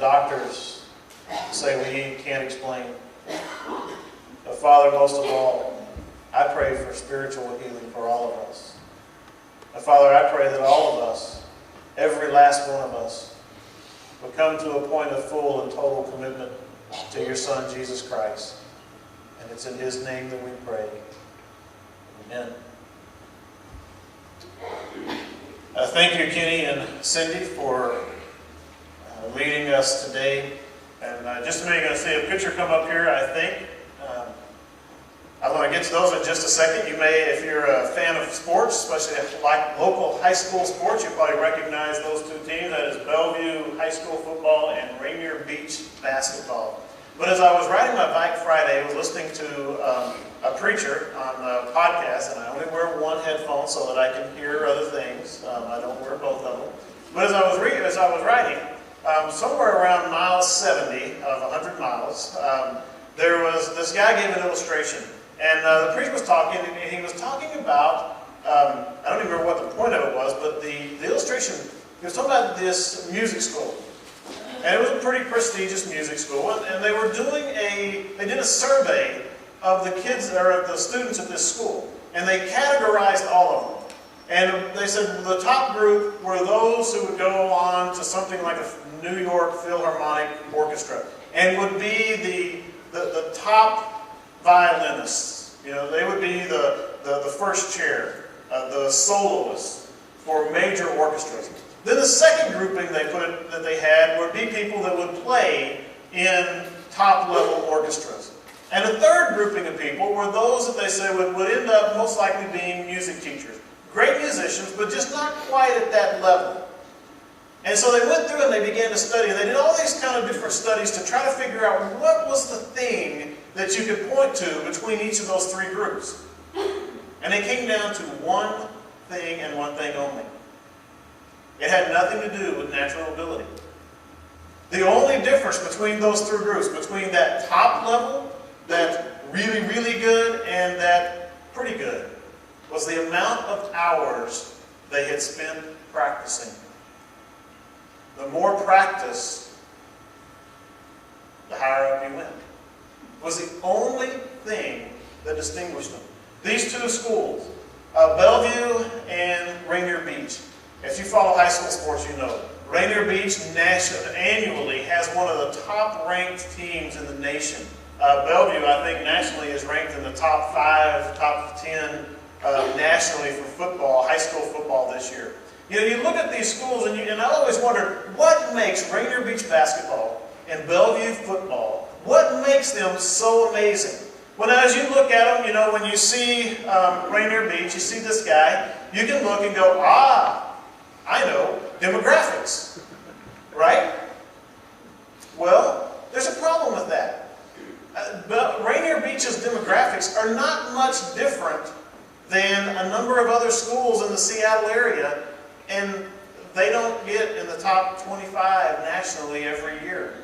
doctors say we can't explain. But Father, most of all, I pray for spiritual healing for all of us. And Father, I pray that all of us, every last one of us, would come to a point of full and total commitment to your Son, Jesus Christ. And it's in His name that we pray. Amen. Thank you, Kenny and Cindy, for leading us today. And just a minute, you're going to see a picture come up here, I think. I'm going to get to those in just a second. You may, if you're a fan of sports, especially like local high school sports, you probably recognize those two teams. That is Bellevue High School football and Rainier Beach basketball. But as I was riding my bike Friday, I was listening to a preacher on a podcast, and I only wear one headphone so that I can hear other things. I don't wear both of them. But as I was riding, somewhere around mile 70 of 100 miles, there was this guy gave an illustration. And the preacher was talking, and he was talking about, I don't even remember what the point of it was, but the illustration, he was talking about this music school. And it was a pretty prestigious music school, and they were doing they did a survey of the kids, or the students at this school, and they categorized all of them. And they said the top group were those who would go on to something like a New York Philharmonic Orchestra, and would be the top violinists. You know, they would be the first chair, the soloists for major orchestras. Then the second grouping that they had would be people that would play in top-level orchestras. And the third grouping of people were those that they said would end up most likely being music teachers. Great musicians, but just not quite at that level. And so they went through and they began to study. And they did all these kind of different studies to try to figure out what was the thing that you could point to between each of those three groups. And they came down to one thing and one thing only. It had nothing to do with natural ability. The only difference between those three groups, between that top level, that really, really good, and that pretty good, was the amount of hours they had spent practicing. The more practice, the higher up you went. It was the only thing that distinguished them. These two schools, Bellevue and Rainier Beach. If you follow high school sports, you know. Rainier Beach annually has one of the top-ranked teams in the nation. Bellevue, I think, nationally is ranked in the top 5, top 10 nationally for football, high school football this year. You know, you look at these schools, and I always wonder, what makes Rainier Beach basketball and Bellevue football, what makes them so amazing? Well, now, as you look at them, you know, when you see Rainier Beach, you see this guy, you can look and go, I know, demographics, right? Well, there's a problem with that. But Rainier Beach's demographics are not much different than a number of other schools in the Seattle area, and they don't get in the top 25 nationally every year.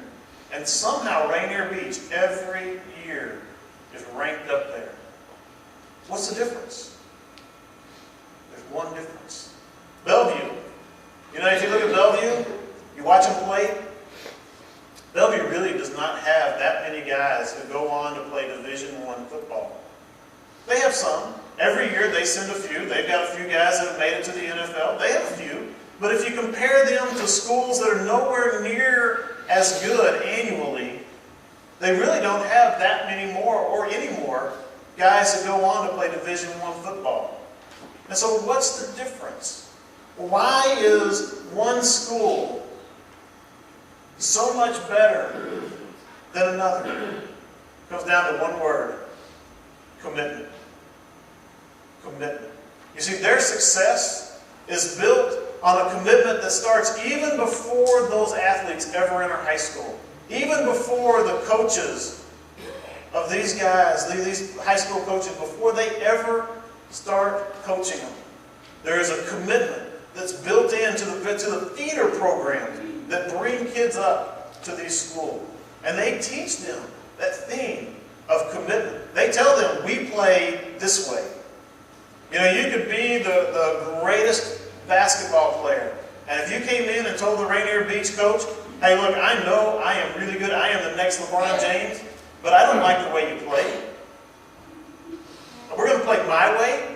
And somehow Rainier Beach, every year, is ranked up there. What's the difference? There's one difference. Bellevue. You know, if you look at Bellevue, you watch them play, Bellevue really does not have that many guys who go on to play Division I football. They have some. Every year they send a few. They've got a few guys that have made it to the NFL. They have a few. But if you compare them to schools that are nowhere near as good annually, they really don't have that many more or any more guys that go on to play Division I football. And so what's the difference? Why is one school so much better than another? It comes down to one word: commitment. Commitment. You see, their success is built on a commitment that starts even before those athletes ever enter high school. Even before the coaches of these guys, these high school coaches, before they ever start coaching them, there is a commitment that's built into the feeder programs that bring kids up to these schools. And they teach them that theme of commitment. They tell them, we play this way. You know, you could be the greatest basketball player, and if you came in and told the Rainier Beach coach, Hey, look, I know I am really good. I am the next LeBron James, but I don't like the way you play. We're going to play my way.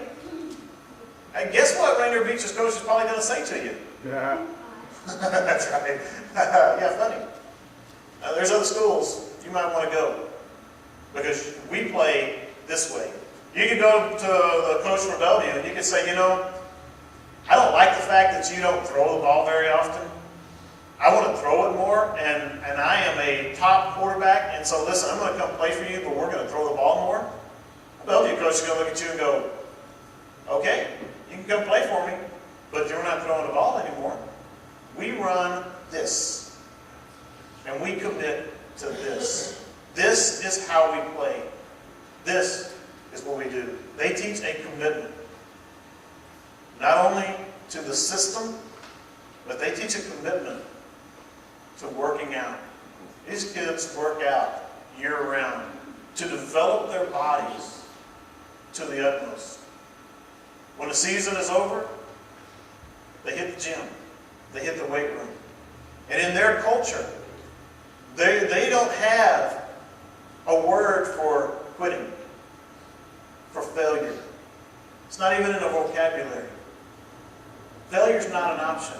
And guess what Rainier Beach's coach is probably going to say to you? Yeah. That's right. Yeah, funny. There's other schools you might want to go because we play this way. You could go to the coach from Bellevue and you could say, you know, I don't like the fact that you don't throw the ball very often. I want to throw it more, and I am a top quarterback, and so listen, I'm going to come play for you, but we're going to throw the ball more. The Bellevue coach is going to look at you and go, okay, you can come play for me, but you're not throwing the ball anymore. We run this, and we commit to this. This is how we play. This is what we do. They teach a commitment, not only to the system, but they teach a commitment to working out. These kids work out year-round to develop their bodies to the utmost. When the season is over, they hit the gym. They hit the weight room. And in their culture, they don't have a word for quitting, for failure. It's not even in the vocabulary. Failure's not an option.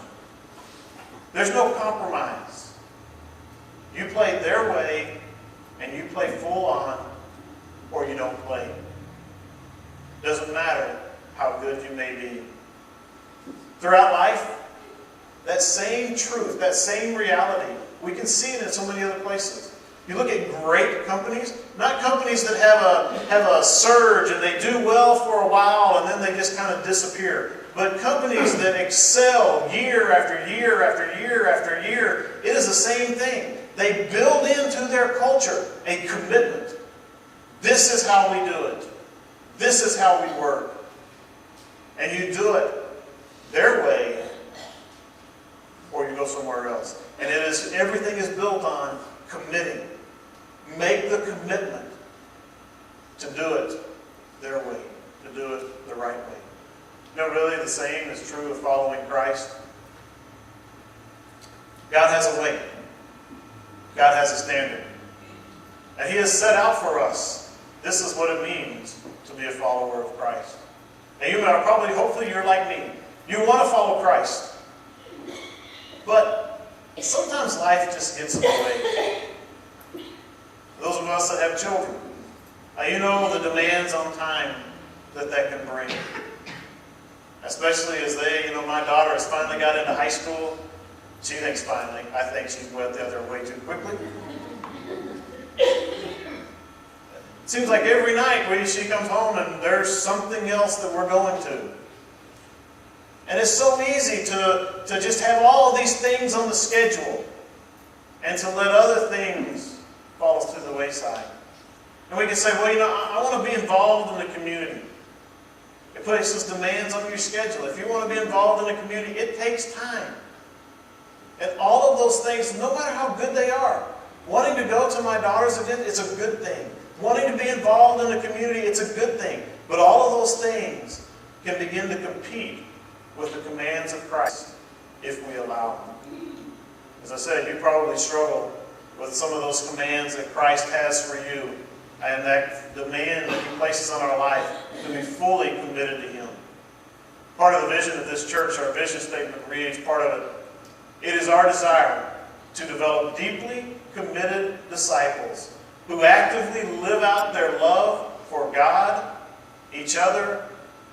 There's no compromise. You play their way, and you play full on, or you don't play. Doesn't matter how good you may be. Throughout life, that same truth, that same reality, we can see it in so many other places. You look at great companies, not companies that have a surge and they do well for a while and then they just kind of disappear. But companies that excel year after year after year after year, it is the same thing. They build into their culture a commitment. This is how we do it. This is how we work. And you do it their way, or you go somewhere else. And everything is built on committing. Make the commitment to do it their way, to do it the right way. You know, really the same is true of following Christ. God has a way. God has a standard. And He has set out for us. This is what it means to be a follower of Christ. Now you are probably, hopefully you're like me. You want to follow Christ. But sometimes life just gets in the way. Those of us that have children, you know the demands on time that can bring. Especially as my daughter has finally got into high school. She thinks finally. I think she's went there way too quickly. It seems like every night she comes home and there's something else that we're going to. And it's so easy to just have all of these things on the schedule and to let other things fall to the wayside. And we can say, well, I want to be involved in the community. It places demands on your schedule. If you want to be involved in the community, it takes time. And all of those things, no matter how good they are, wanting to go to my daughter's event, it's a good thing. Wanting to be involved in the community, it's a good thing. But all of those things can begin to compete with the commands of Christ if we allow them. As I said, you probably struggle with some of those commands that Christ has for you and that demand that He places on our life to be fully committed to Him. Part of the vision of this church, our vision statement reads, part of it, it is our desire to develop deeply committed disciples who actively live out their love for God, each other,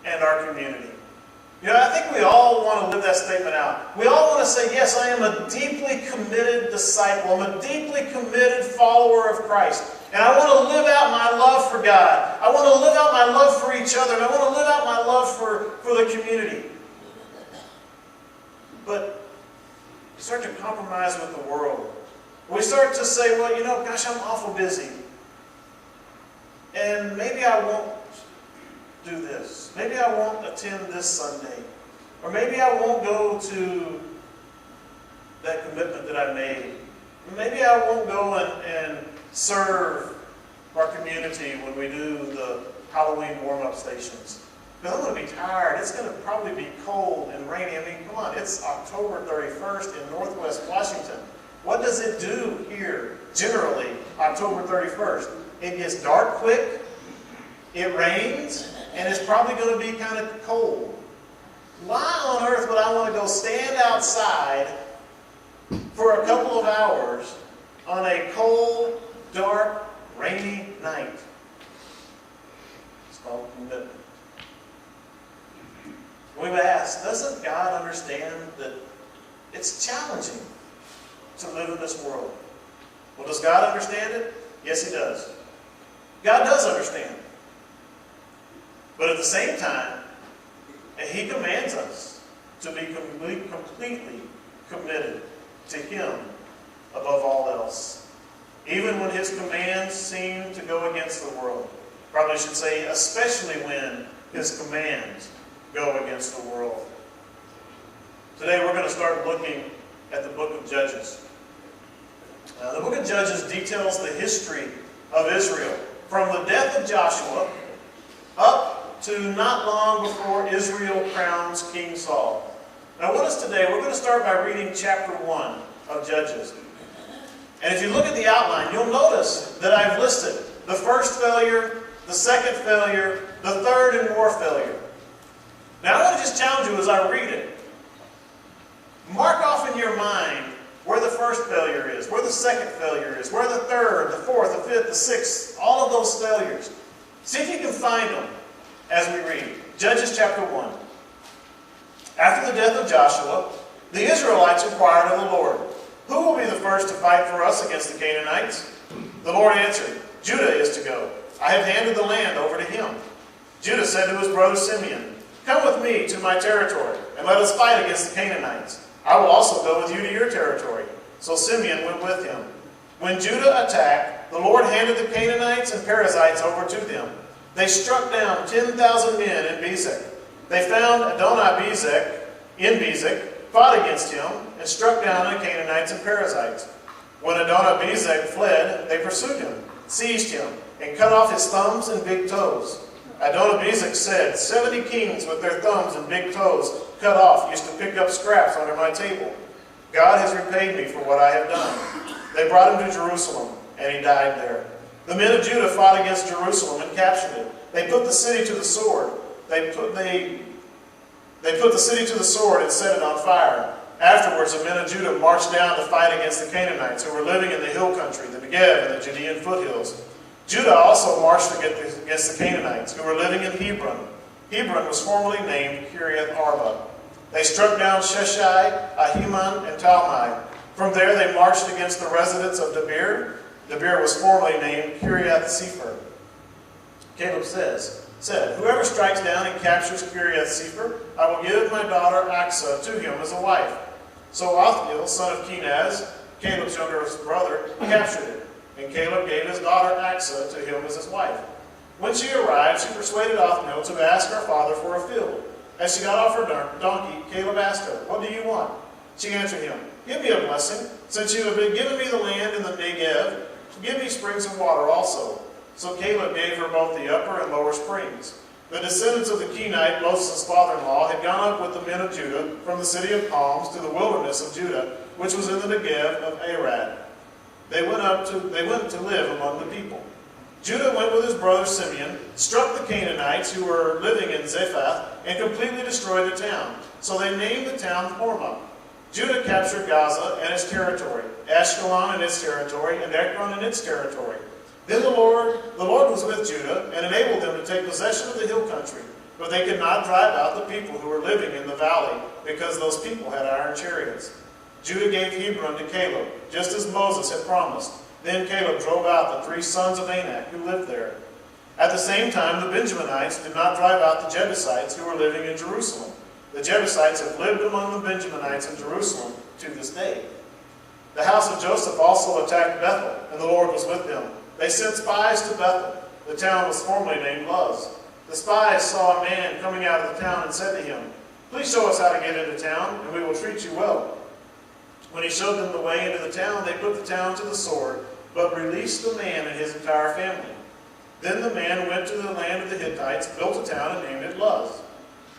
and our community. I think we all want to live that statement out. We all want to say, yes, I am a deeply committed disciple. I'm a deeply committed follower of Christ. And I want to live out my love for God. I want to live out my love for each other. And I want to live out my love for the community. But we start to compromise with the world. We start to say, well, gosh, I'm awful busy. And maybe I won't do this. Maybe I won't attend this Sunday. Or maybe I won't go to that commitment that I made. Maybe I won't go and serve our community when we do the Halloween warm-up stations. Because I'm going to be tired. It's going to probably be cold and rainy. I mean, come on, it's October 31st in Northwest Washington. What does it do here, generally, October 31st? It gets dark quick, it rains, and it's probably going to be kind of cold. Why on earth would I want to go stand outside for a couple of hours on a cold, dark, rainy night? It's called commitment. We would ask, doesn't God understand that it's challenging to live in this world? Well, does God understand it? Yes, He does. God does understand. But at the same time, He commands us to be completely committed to Him above all else. Even when His commands seem to go against the world. Probably should say, especially when His commands go against the world. Today we're going to start looking at the book of Judges. The book of Judges details the history of Israel from the death of Joshua up to not long before Israel crowns King Saul. Now what is today? We're going to start by reading chapter 1 of Judges. And if you look at the outline, you'll notice that I've listed the first failure, the second failure, the third and more failure. Now I want to just challenge you as I read it. Mark off in your mind where the first failure is, where the second failure is, where the third, the fourth, the fifth, the sixth, all of those failures. See if you can find them as we read. Judges chapter 1. After the death of Joshua, the Israelites inquired of the Lord, "Who will be the first to fight for us against the Canaanites?" The Lord answered, "Judah is to go. I have handed the land over to him." Judah said to his brother Simeon, "Come with me to my territory, and let us fight against the Canaanites. I will also go with you to your territory." So Simeon went with him. When Judah attacked, the Lord handed the Canaanites and Perizzites over to them. They struck down 10,000 men in Bezek. They found Adonai-Bezek in Bezek, fought against him, and struck down the Canaanites and Perizzites. When Adonai-Bezek fled, they pursued him, seized him, and cut off his thumbs and big toes. Adonai-Bezek said, 70 kings with their thumbs and big toes cut off used to pick up scraps under my table. God has repaid me for what I have done. They brought him to Jerusalem, and he died there. The men of Judah fought against Jerusalem and captured it. They put the city to the sword. They put the city to the sword and set it on fire. Afterwards, the men of Judah marched down to fight against the Canaanites who were living in the hill country, the Negev and the Judean foothills. Judah also marched against the Canaanites who were living in Hebron. Hebron was formerly named Kiriath Arba. They struck down Sheshai, Ahiman, and Talmai. From there they marched against the residents of Debir. Debir was formerly named Kiriath Sefer. Caleb said, "Whoever strikes down and captures Kiriath Sefer, I will give my daughter Aksa to him as a wife." So Othniel, son of Kenaz, Caleb's younger brother, captured it. And Caleb gave his daughter Aksa to him as his wife. When she arrived, she persuaded Othniel to ask her father for a field. As she got off her donkey, Caleb asked her, "What do you want?" She answered him, "Give me a blessing. Since you have been giving me the land in the Negev, give me springs of water also." So Caleb gave her both the upper and lower springs. The descendants of the Kenite, Moses' father-in-law, had gone up with the men of Judah from the city of palms to the wilderness of Judah, which was in the Negev of Arad. They went to live among the people. Judah went with his brother Simeon, struck the Canaanites who were living in Zephath, and completely destroyed the town. So they named the town Hormah. Judah captured Gaza and its territory, Ashkelon and its territory, and Ekron and its territory. Then the Lord was with Judah and enabled them to take possession of the hill country, but they could not drive out the people who were living in the valley, because those people had iron chariots. Judah gave Hebron to Caleb, just as Moses had promised. Then Caleb drove out the 3 sons of Anak who lived there. At the same time, the Benjaminites did not drive out the Jebusites who were living in Jerusalem. The Jebusites have lived among the Benjaminites in Jerusalem to this day. The house of Joseph also attacked Bethel, and the Lord was with them. They sent spies to Bethel. The town was formerly named Luz. The spies saw a man coming out of the town and said to him, "Please show us how to get into town, and we will treat you well." When he showed them the way into the town, they put the town to the sword, but released the man and his entire family. Then the man went to the land of the Hittites, built a town, and named it Luz.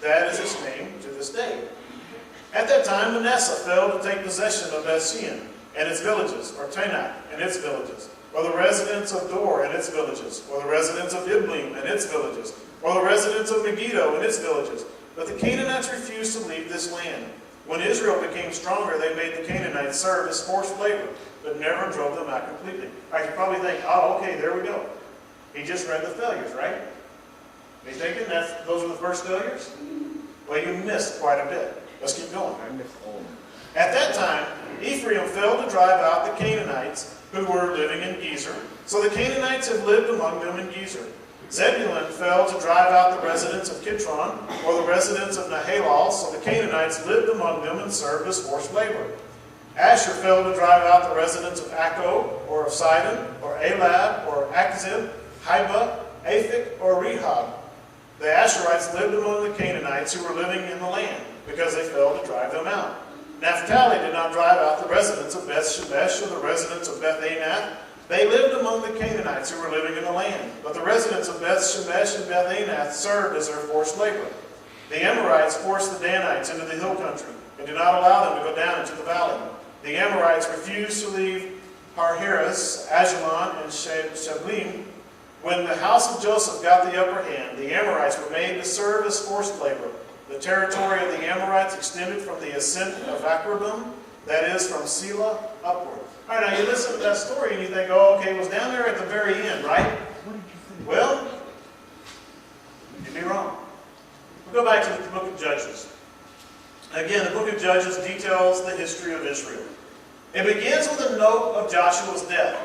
That is its name to this day. At that time, Manasseh fell to take possession of Bethshean. and its villages, or Tanakh and its villages, or the residents of Dor and its villages, or the residents of Iblim and its villages, or the residents of Megiddo and its villages. But the Canaanites refused to leave this land. When Israel became stronger, they made the Canaanites serve as forced labor, but never drove them out completely. I could probably think, oh, okay, there we go. He just read the failures, right? Are you thinking those are the first failures? Well, you missed quite a bit. Let's keep going. I missed all of it. At that time, Ephraim failed to drive out the Canaanites who were living in Gezer. So the Canaanites have lived among them in Gezer. Zebulun failed to drive out the residents of Kitron, or the residents of Nahalal, so the Canaanites lived among them and served as forced labor. Asher failed to drive out the residents of Akko, or of Sidon, or Elab, or Akzib, Haiba, Aphik, or Rehob. The Asherites lived among the Canaanites who were living in the land, because they failed to drive them out. Naphtali did not drive out the residents of Beth Shemesh, or the residents of Beth Anath. They lived among the Canaanites who were living in the land, but the residents of Beth Shemesh and Beth Anath served as their forced labor. The Amorites forced the Danites into the hill country, and did not allow them to go down into the valley. The Amorites refused to leave Harheres, Ajalon, and Shablim. When the house of Joseph got the upper hand, the Amorites were made to serve as forced labor. The territory of the Amorites extended from the ascent of Akrabim, that is, from Selah upward. All right, now you listen to that story and you think, oh, okay, it was down there at the very end, right? What did you think? Well, you'd be wrong. We'll go back to the book of Judges. Again, the book of Judges details the history of Israel. It begins with a note of Joshua's death.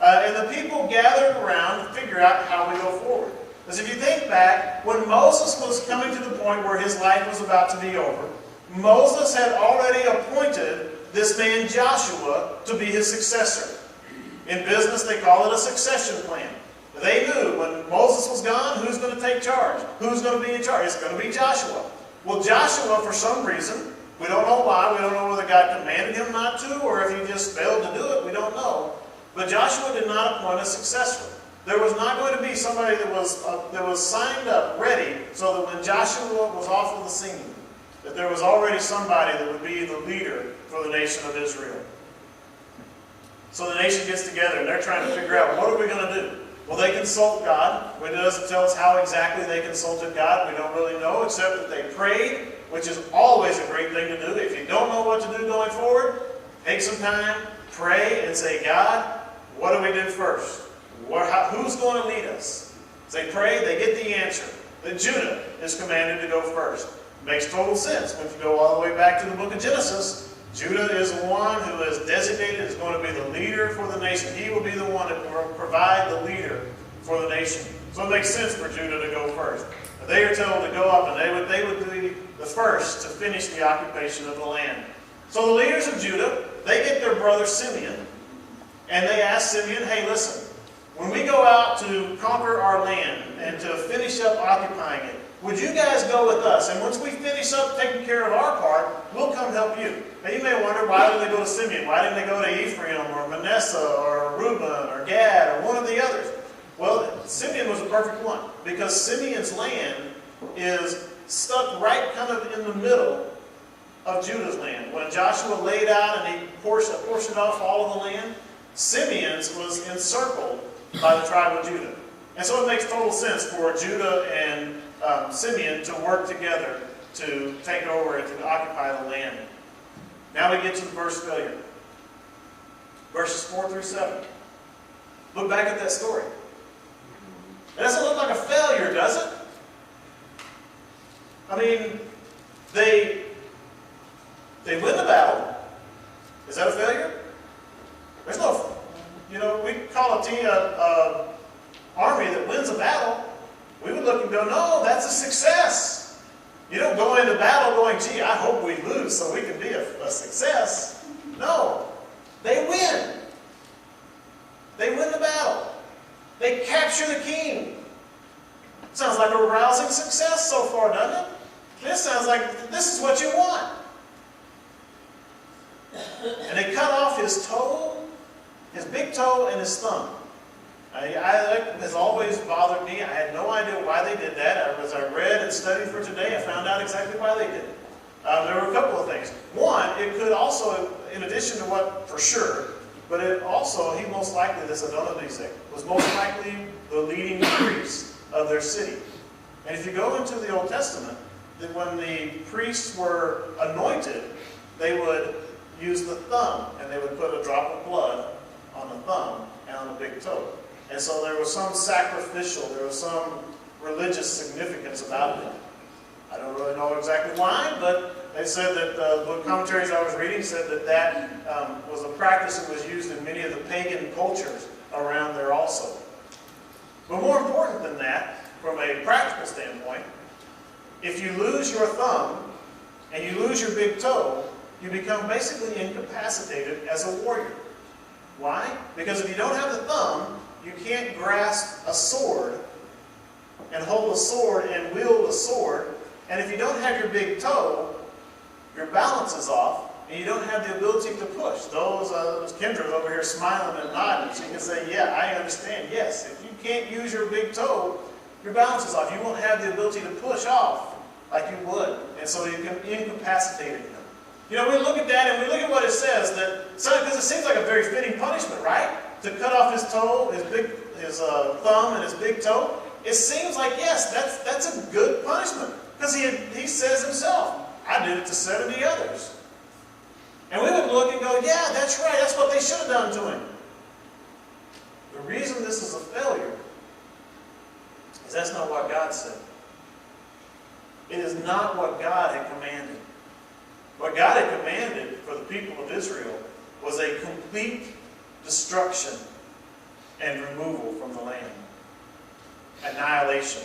And the people gathered around to figure out how we go forward. Because if you think back, when Moses was coming to the point where his life was about to be over, Moses had already appointed this man Joshua to be his successor. In business, they call it a succession plan. They knew when Moses was gone, who's going to take charge? Who's going to be in charge? It's going to be Joshua. Well, Joshua, for some reason, we don't know why, we don't know whether God commanded him not to, or if he just failed to do it, we don't know. But Joshua did not appoint a successor. There was not going to be somebody that was signed up, ready, so that when Joshua was off of the scene, that there was already somebody that would be the leader for the nation of Israel. So the nation gets together and they're trying to figure out, what are we going to do? Well, they consult God. It doesn't tell us how exactly they consulted God. We don't really know, except that they prayed, which is always a great thing to do. If you don't know what to do going forward, take some time, pray, and say, God, what do we do first? Who's going to lead us? They pray, they get the answer. That Judah is commanded to go first. Makes total sense. When you go all the way back to the book of Genesis, Judah is the one who is designated as going to be the leader for the nation. He will be the one to provide the leader for the nation. So it makes sense for Judah to go first. They are told to go up, and they would be the first to finish the occupation of the land. So the leaders of Judah, they get their brother Simeon, and they ask Simeon, hey, listen, when we go out to conquer our land and to finish up occupying it, would you guys go with us? And once we finish up taking care of our part, we'll come help you. Now you may wonder, why did they go to Simeon? Why didn't they go to Ephraim or Manasseh or Reuben or Gad or one of the others? Well, Simeon was the perfect one, because Simeon's land is stuck right kind of in the middle of Judah's land. When Joshua laid out and he portioned off all of the land, Simeon's was encircled by the tribe of Judah. And so it makes total sense for Judah and Simeon to work together to take over and to occupy the land. Now we get to the first failure. Verses 4 through 7. Look back at that story. It doesn't look like a failure, does it? I mean, they win the battle. Is that a failure? There's no, we call a team an army that wins a battle. We would look and go, no, that's a success. You don't go into battle going, gee, I hope we lose so we can be a success. No, they win. They win the battle. They capture the king. Sounds like a rousing success so far, doesn't it? This sounds like this is what you want. And they cut off his toe, his big toe, and his thumb. That has always bothered me. I had no idea why they did that. As I read and studied for today, I found out exactly why they did it. There were a couple of things. One, it could also in addition to what, for sure, but it also, he most likely, this Adonizek, was most likely the leading priest of their city. And if you go into the Old Testament, that when the priests were anointed, they would use the thumb, and they would put a drop of blood on the thumb and on the big toe. And so there was some sacrificial, there was some religious significance about it. I don't really know exactly why, but they said that the commentaries I was reading said that that was a practice that was used in many of the pagan cultures around there also. But more important than that, from a practical standpoint, if you lose your thumb and you lose your big toe, you become basically incapacitated as a warrior. Why? Because if you don't have the thumb, you can't grasp a sword and hold a sword and wield a sword. And if you don't have your big toe, your balance is off, and you don't have the ability to push. Those Kendra's over here smiling and nodding. She can say, yeah, I understand. Yes, if you can't use your big toe, your balance is off. You won't have the ability to push off like you would. And so you can incapacitate him. You know, we look at that and we look at what it says, that because it seems like a very fitting punishment, right? To cut off his toe, his thumb and his big toe. It seems like, yes, that's a good punishment. Because he says himself, I did it to 70 others. And we would look and go, yeah, that's right. That's what they should have done to him. The reason this is a failure is that's not what God said. It is not what God had commanded. What God had commanded for the people of Israel was a complete destruction and removal from the land. Annihilation.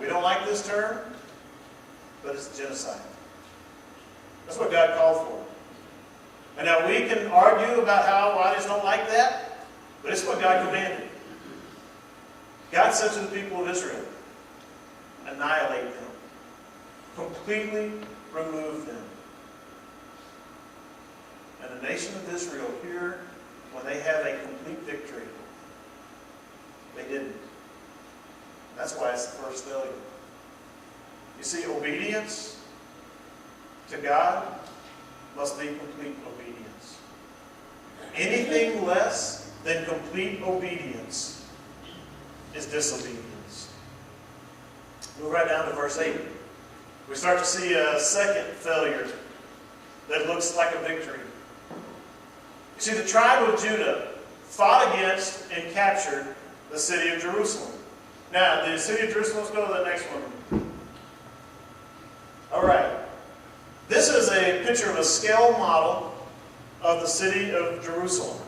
We don't like this term, but it's genocide. That's what God called for. And now we can argue about how I just don't like that, but it's what God commanded. God said to the people of Israel, annihilate them. Completely remove them. And the nation of Israel here, when they have a complete victory, they didn't. That's why it's the first failure. You see, obedience to God must be complete obedience. Anything less than complete obedience is disobedience. Move right down to verse 8. We start to see a second failure that looks like a victory. You see, the tribe of Judah fought against and captured the city of Jerusalem. Now, the city of Jerusalem, let's go to the next one. All right. This is a picture of a scale model of the city of Jerusalem.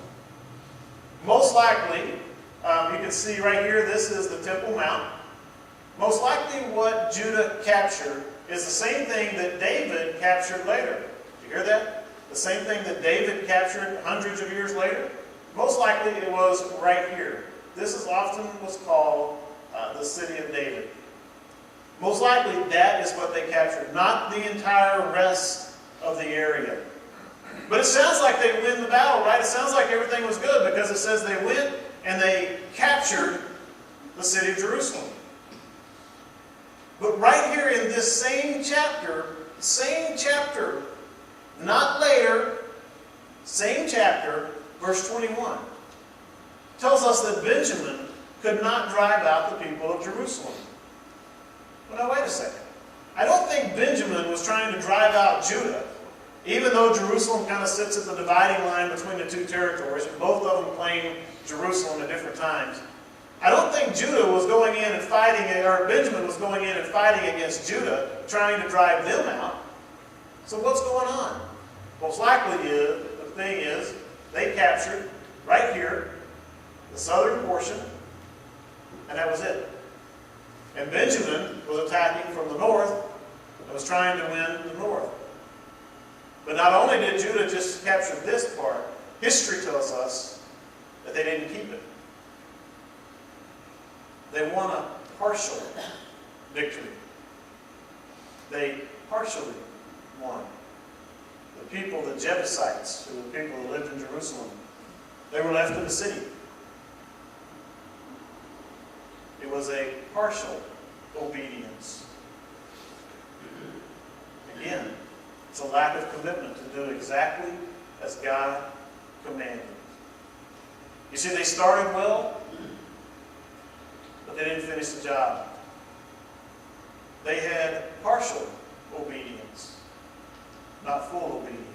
Most likely, you can see right here, this is the Temple Mount. Most likely what Judah captured is the same thing that David captured later. Did you hear that? The same thing that David captured hundreds of years later? Most likely it was right here. This is often what's called the city of David. Most likely that is what they captured, not the entire rest of the area. But it sounds like they win the battle, right? It sounds like everything was good because it says they went and they captured the city of Jerusalem. But right here in this same chapter, not later, same chapter, verse 21, tells us that Benjamin could not drive out the people of Jerusalem. Well, now wait a second. I don't think Benjamin was trying to drive out Judah, even though Jerusalem kind of sits at the dividing line between the two territories, and both of them claim Jerusalem at different times. I don't think Judah was going in and fighting, or Benjamin was going in and fighting against Judah, trying to drive them out. So what's going on? Most likely the thing is, they captured, right here, the southern portion, and that was it. And Benjamin was attacking from the north and was trying to win the north. But not only did Judah just capture this part, history tells us that they didn't keep it. They won a partial victory. They partially won. The people, the Jebusites, who were the people who lived in Jerusalem, they were left in the city. It was a partial obedience. Again, It's a lack of commitment to do exactly as God commanded. You see, they started well, but they didn't finish the job. They had partial obedience, not full obedience.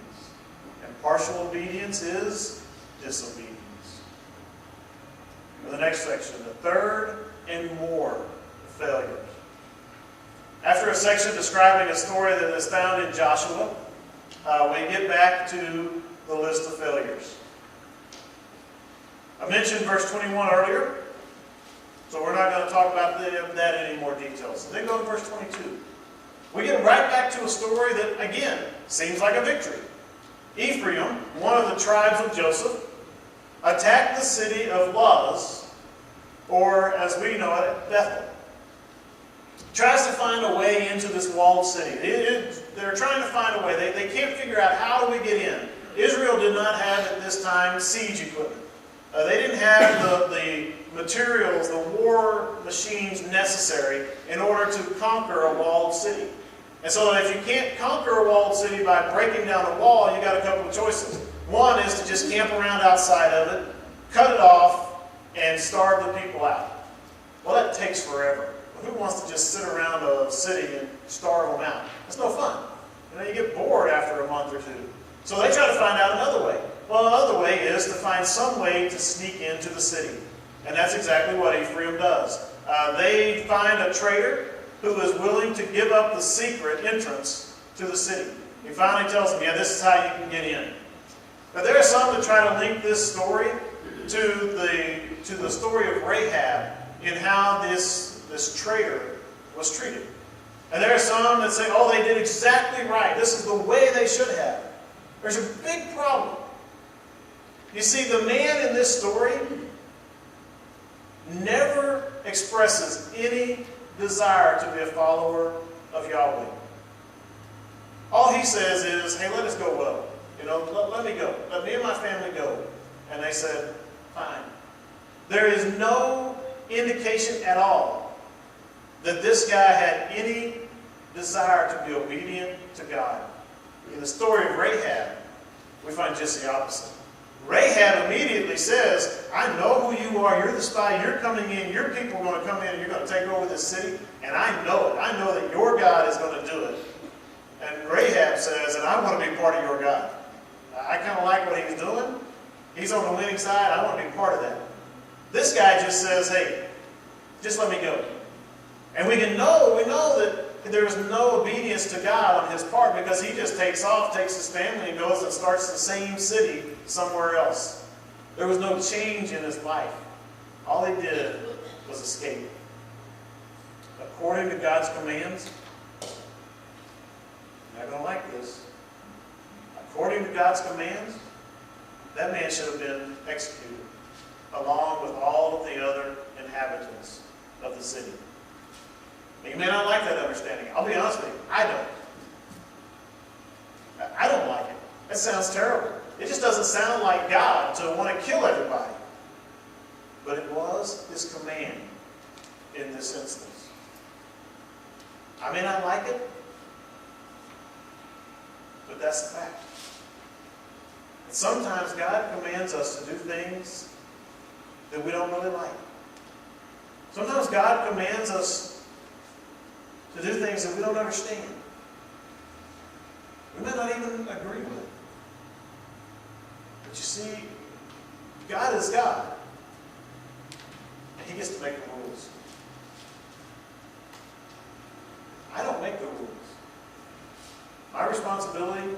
And partial obedience is disobedience. In the next section, the third and more failures. After a section describing a story that is found in Joshua, we get back to the list of failures. I mentioned verse 21 earlier, so we're not going to talk about that in any more detail. So then go to verse 22. We get right back to a story that, again, seems like a victory. Ephraim, one of the tribes of Joseph, attacked the city of Luz, or as we know it, Bethel. Tries to find a way into this walled city. They're trying to find a way. They can't figure out how do we get in. Israel did not have at this time siege equipment. They didn't have the materials, the war machines necessary in order to conquer a walled city. And so if you can't conquer a walled city by breaking down a wall, you got a couple of choices. One is to just camp around outside of it, cut it off, and starve the people out. Well, that takes forever. Who wants to just sit around a city and starve them out? It's no fun. You get bored after a month or two. So they try to find out another way. Well, another way is to find some way to sneak into the city. And that's exactly what Ephraim does. They find a traitor who is willing to give up the secret entrance to the city. He finally tells them, yeah, this is how you can get in. But there are some that try to link this story to the story of Rahab in how this traitor was treated. And there are some that say, oh, they did exactly right. This is the way they should have. There's a big problem. You see, the man in this story never expresses any desire to be a follower of Yahweh. All he says is, hey, let us go well. Let me go. Let me and my family go. And they said, fine. There is no indication at all that this guy had any desire to be obedient to God. In the story of Rahab, we find just the opposite. Rahab immediately says, I know who you are. You're the spy. You're coming in. Your people are going to come in and you're going to take over this city. And I know it. I know that your God is going to do it. And Rahab says, and I want to be part of your God. I kind of like what he's doing. He's on the winning side. I want to be part of that. This guy just says, hey, just let me go. And we know that there is no obedience to God on his part because he just takes off, takes his family, and goes and starts the same city somewhere else. There was no change in his life. All he did was escape. According to God's commands, you're not going to like this. According to God's commands, that man should have been executed, along with all of the other inhabitants of the city. You may not like that understanding. I'll be honest with you, I don't. I don't like it. That sounds terrible. It just doesn't sound like God to want to kill everybody. But it was his command in this instance. I may not like it, but that's the fact. And sometimes God commands us to do things that we don't really like. Sometimes God commands us to do things that we don't understand. We may not even agree with it. But you see, God is God. And he gets to make the rules. I don't make the rules. My responsibility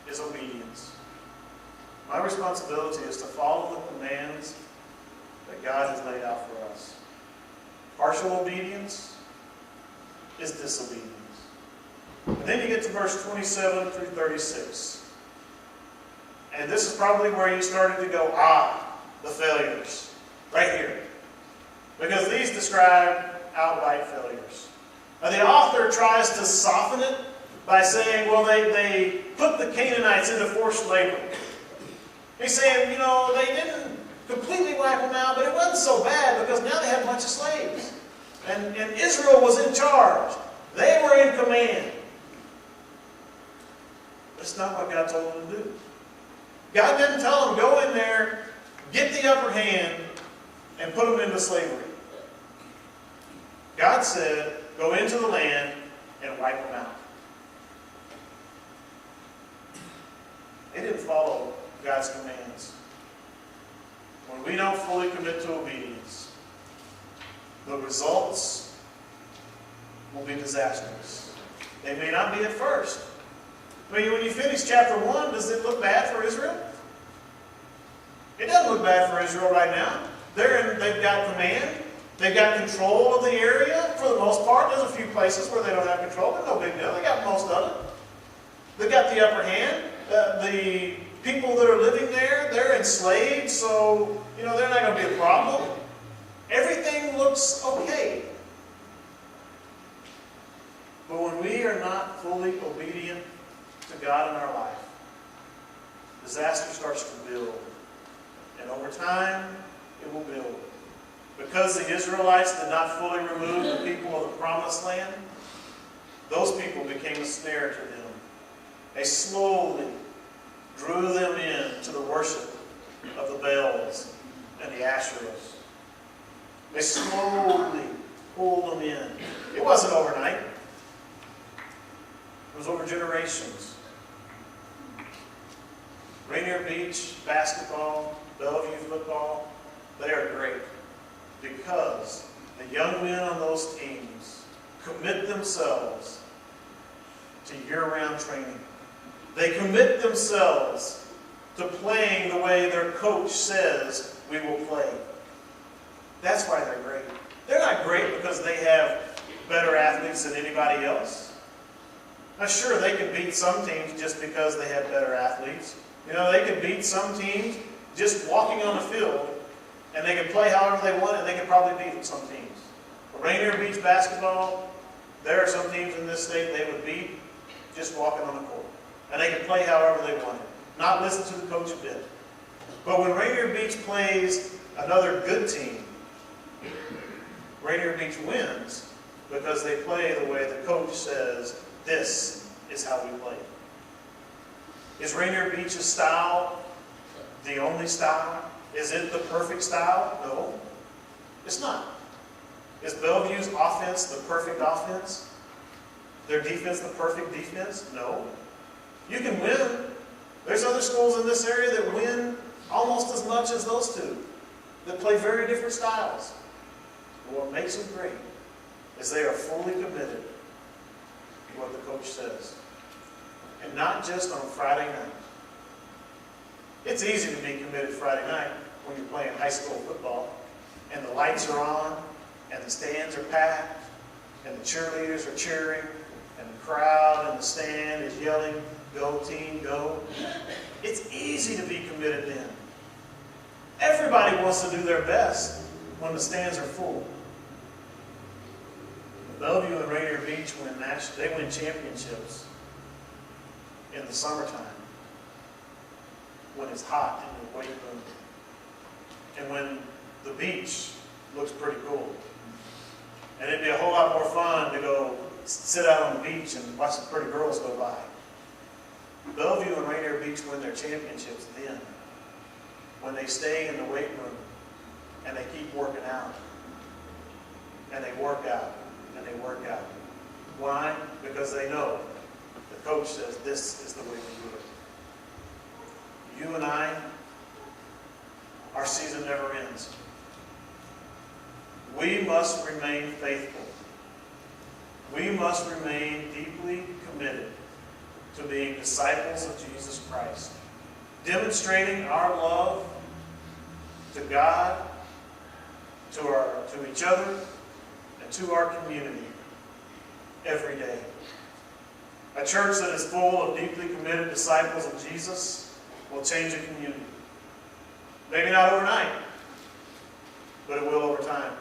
is obedience. My responsibility is to follow the commands that God has laid out for us. Partial obedience is disobedience. And then you get to verse 27 through 36. And this is probably where you started to go, the failures. Right here. Because these describe outright failures. Now the author tries to soften it by saying, well, they put the Canaanites into forced labor. He's saying, they didn't completely wipe them out, but it wasn't so bad because now they had a bunch of slaves. And Israel was in charge. They were in command. not what God told them to do. God didn't tell them, go in there, get the upper hand, and put them into slavery. God said, go into the land and wipe them out. They didn't follow God's commands. When we don't fully commit to obedience, the results will be disastrous. They may not be at first. I mean, when you finish chapter 1, does it look bad for Israel? It doesn't look bad for Israel right now. They've got command. They've got control of the area for the most part. There's a few places where they don't have control, but no big deal. They got most of it. They've got the upper hand. The people that are living there, they're enslaved, so they're not going to be a problem. Everything looks okay. But when we are not fully obedient to God in our life, disaster starts to build. And over time, it will build. Because the Israelites did not fully remove the people of the promised land, those people became a snare to them. They slowly drew them in to the worship of the Baals and the Asherahs. They slowly pulled them in. It wasn't overnight. It was over generations. Rainier Beach basketball, Bellevue football, they are great because the young men on those teams commit themselves to year-round training. They commit themselves to playing the way their coach says we will play. That's why they're great. They're not great because they have better athletes than anybody else. Now, sure, they can beat some teams just because they have better athletes. They can beat some teams just walking on the field, and they can play however they want, and they can probably beat some teams. But Rainier Beach basketball, there are some teams in this state they would beat just walking on the court. And they can play however they want it. Not listen to the coach a bit. But when Rainier Beach plays another good team, Rainier Beach wins because they play the way the coach says, this is how we play. Is Rainier Beach's style the only style? Is it the perfect style? No, it's not. Is Bellevue's offense the perfect offense? Their defense the perfect defense? No. You can win. There's other schools in this area that win almost as much as those two, that play very different styles. But what makes them great is they are fully committed to what the coach says. And not just on Friday night. It's easy to be committed Friday night when you're playing high school football and the lights are on and the stands are packed and the cheerleaders are cheering and the crowd in the stand is yelling, go team, go. It's easy to be committed then. Everybody wants to do their best when the stands are full. Bellevue and Rainier Beach they win championships in the summertime when it's hot in the weight room and when the beach looks pretty cool. And it'd be a whole lot more fun to go sit out on the beach and watch the pretty girls go by. Bellevue and Rainier Beach win their championships then when they stay in the weight room and they keep working out. And they work out and they work out. Why? Because they know the coach says this is the way we do it. You and I, our season never ends. We must remain faithful. We must remain deeply committed to being disciples of Jesus Christ, demonstrating our love to God, to each other, and to our community every day. A church that is full of deeply committed disciples of Jesus will change a community. Maybe not overnight, but it will over time.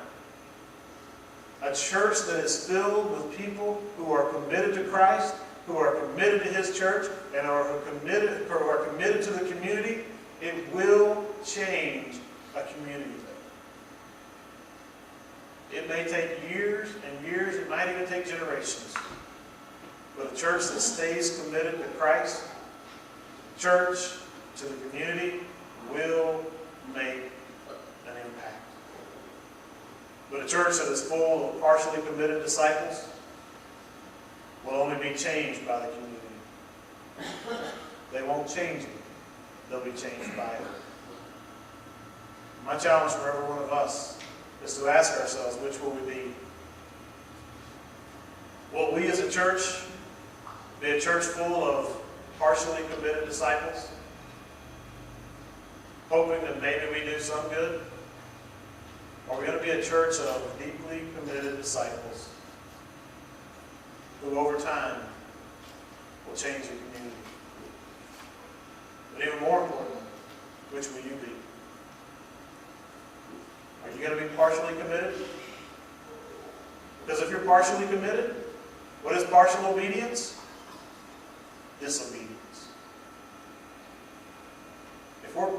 A church that is filled with people who are committed to Christ, who are committed to His church, and who are committed to the community, it will change a community. It may take years and years, it might even take generations. But a church that stays committed to Christ church, to the community, will make an impact. But a church that is full of partially committed disciples will only be changed by the community. They won't change it. They'll be changed by it. My challenge for every one of us is to ask ourselves, which will we be? Will we as a church be a church full of partially committed disciples, hoping that maybe we do some good? Or are we going to be a church of deeply committed disciples who over time will change the community? But even more importantly, which will you be? Are you going to be partially committed? Because if you're partially committed, what is partial obedience? Disobedience. If we're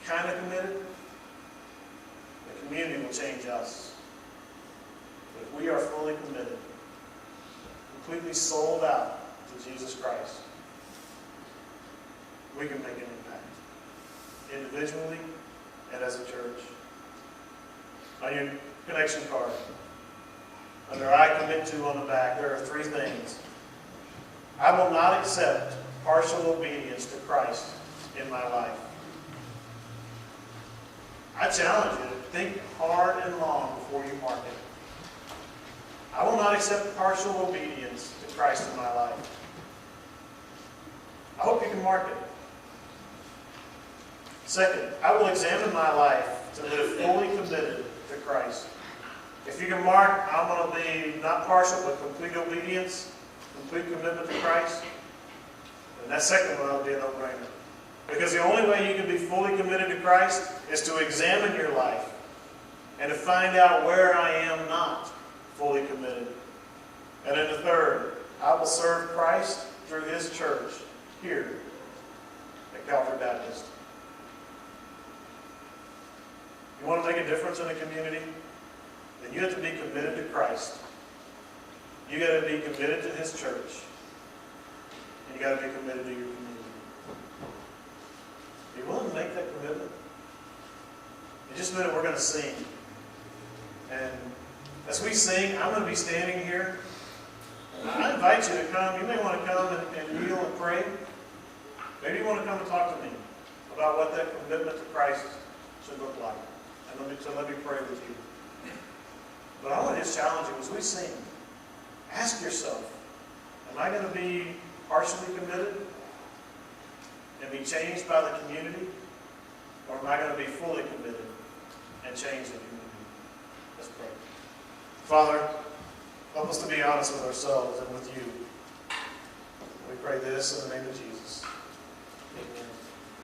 kind of committed, the community will change us. But if we are fully committed, completely sold out to Jesus Christ, we can make an impact, individually and as a church. On your connection card, under I commit to on the back, there are 3 things. I will not accept partial obedience to Christ in my life. I challenge you to think hard and long before you mark it. I will not accept partial obedience to Christ in my life. I hope you can mark it. Second, I will examine my life to live fully committed to Christ. If you can mark, I'm going to be not partial, but complete obedience, complete commitment to Christ, then that second one will be a no-brainer. Because the only way you can be fully committed to Christ is to examine your life and to find out where I am not fully committed. And then the third, I will serve Christ through His church here at Calvary Baptist. You want to make a difference in the community? Then you have to be committed to Christ. You got to be committed to His church. And you got to be committed to your community. Are you willing to make that commitment? In just a minute, we're going to sing. And as we sing, I'm going to be standing here. I invite you to come. You may want to come and kneel and pray. Maybe you want to come and talk to me about what that commitment to Christ should look like. And let me pray with you. But I want to just challenge you as we sing. Ask yourself, am I going to be partially committed and be changed by the community? Or am I going to be fully committed and change the community? Let's pray. Father, help us to be honest with ourselves and with you. We pray this in the name of Jesus. Amen.